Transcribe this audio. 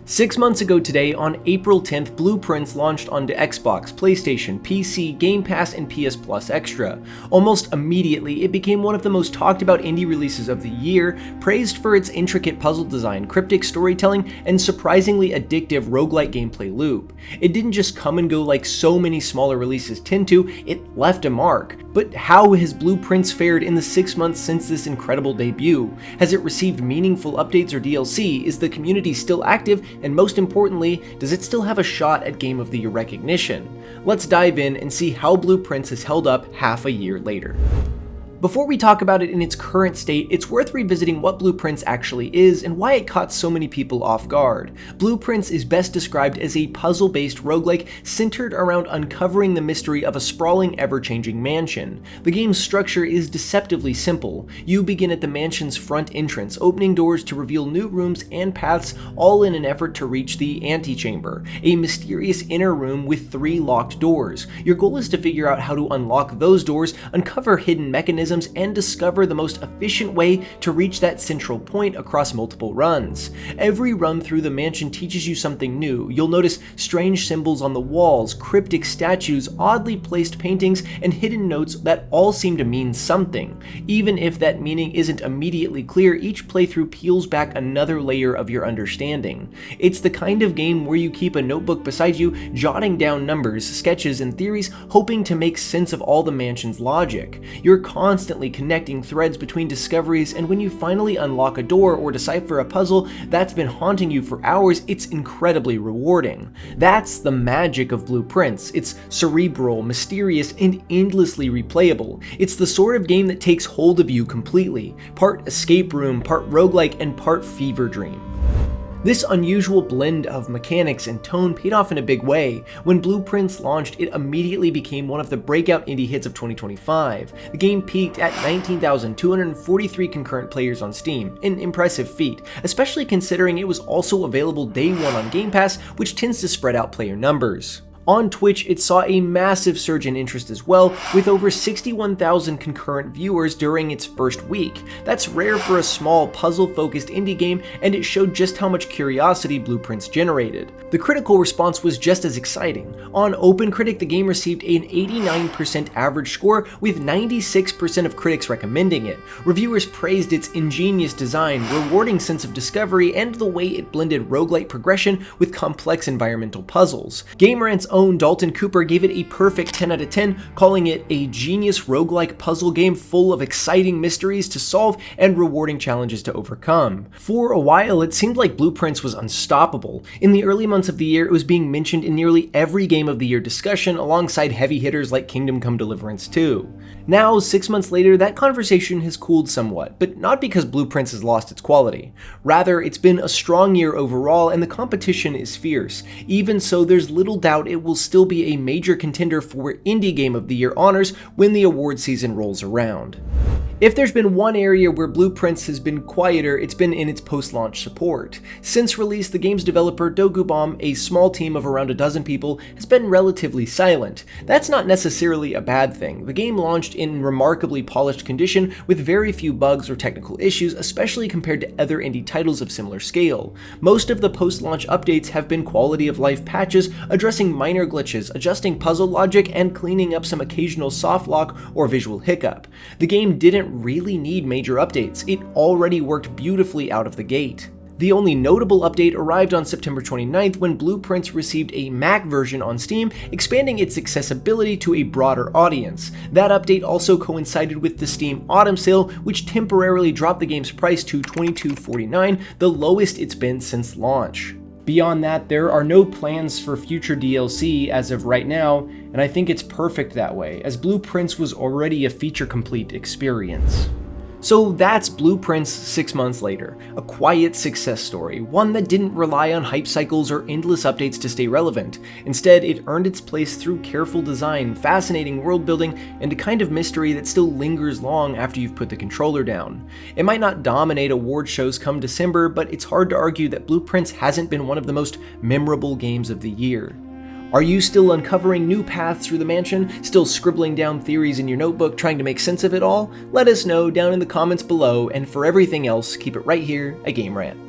6 months ago today, on April 10th, Blueprints launched onto Xbox, PlayStation, PC, Game Pass, and PS Plus Extra. Almost immediately, it became one of the most talked about indie releases of the year, praised for its intricate puzzle design, cryptic storytelling, and surprisingly addictive roguelike gameplay loop. It didn't just come and go like so many smaller releases tend to, it left a mark. But how has Blueprints fared in the 6 months since this incredible debut? Has it received meaningful updates or DLC? Is the community still active? And most importantly, does it still have a shot at Game of the Year recognition? Let's dive in and see how Blueprints has held up half a year later. Before we talk about it in its current state, it's worth revisiting what Blueprints actually is and why it caught so many people off guard. Blueprints is best described as a puzzle-based roguelike centered around uncovering the mystery of a sprawling, ever-changing mansion. The game's structure is deceptively simple. You begin at the mansion's front entrance, opening doors to reveal new rooms and paths, all in an effort to reach the antechamber, a mysterious inner room with 3 locked doors. Your goal is to figure out how to unlock those doors, uncover hidden mechanisms, and discover the most efficient way to reach that central point across multiple runs. Every run through the mansion teaches you something new. You'll notice strange symbols on the walls, cryptic statues, oddly placed paintings, and hidden notes that all seem to mean something. Even if that meaning isn't immediately clear, each playthrough peels back another layer of your understanding. It's the kind of game where you keep a notebook beside you, jotting down numbers, sketches, and theories, hoping to make sense of all the mansion's logic. You're constantly connecting threads between discoveries, and when you finally unlock a door or decipher a puzzle that's been haunting you for hours, it's incredibly rewarding. That's the magic of Blueprints. It's cerebral, mysterious, and endlessly replayable. It's the sort of game that takes hold of you completely. Part escape room, part roguelike, and part fever dream. This unusual blend of mechanics and tone paid off in a big way. When Blueprints launched, it immediately became one of the breakout indie hits of 2025. The game peaked at 19,243 concurrent players on Steam, an impressive feat, especially considering it was also available day one on Game Pass, which tends to spread out player numbers. On Twitch, it saw a massive surge in interest as well, with over 61,000 concurrent viewers during its first week. That's rare for a small, puzzle-focused indie game, and it showed just how much curiosity Blueprints generated. The critical response was just as exciting. On OpenCritic, the game received an 89% average score, with 96% of critics recommending it. Reviewers praised its ingenious design, rewarding sense of discovery, and the way it blended roguelike progression with complex environmental puzzles. GameRant's own Dalton Cooper gave it a perfect 10 out of 10, calling it a genius roguelike puzzle game full of exciting mysteries to solve and rewarding challenges to overcome. For a while, it seemed like Blueprints was unstoppable. In the early months of the year, it was being mentioned in nearly every Game of the Year discussion, alongside heavy hitters like Kingdom Come Deliverance 2. Now, 6 months later, that conversation has cooled somewhat, but not because Blueprints has lost its quality. Rather, it's been a strong year overall, and the competition is fierce. Even so, there's little doubt it will still be a major contender for Indie Game of the Year honors when the award season rolls around. If there's been one area where Blueprints has been quieter, it's been in its post-launch support. Since release, the game's developer Dogubomb, a small team of around a dozen people, has been relatively silent. That's not necessarily a bad thing. The game launched in remarkably polished condition with very few bugs or technical issues, especially compared to other indie titles of similar scale. Most of the post-launch updates have been quality of life patches addressing minor glitches, adjusting puzzle logic, and cleaning up some occasional soft lock or visual hiccup. The game didn't really need major updates. It already worked beautifully out of the gate. The only notable update arrived on September 29th when Blueprints received a Mac version on Steam, expanding its accessibility to a broader audience. That update also coincided with the Steam Autumn Sale, which temporarily dropped the game's price to $22.49, the lowest it's been since launch. Beyond that, there are no plans for future DLC as of right now, and I think it's perfect that way, as Blueprints was already a feature-complete experience. So that's Blueprints 6 months later, a quiet success story, one that didn't rely on hype cycles or endless updates to stay relevant. Instead, it earned its place through careful design, fascinating world building, and a kind of mystery that still lingers long after you've put the controller down. It might not dominate award shows come December, but it's hard to argue that Blueprints hasn't been one of the most memorable games of the year. Are you still uncovering new paths through the mansion? Still scribbling down theories in your notebook trying to make sense of it all? Let us know down in the comments below, and for everything else, keep it right here at Game Rant.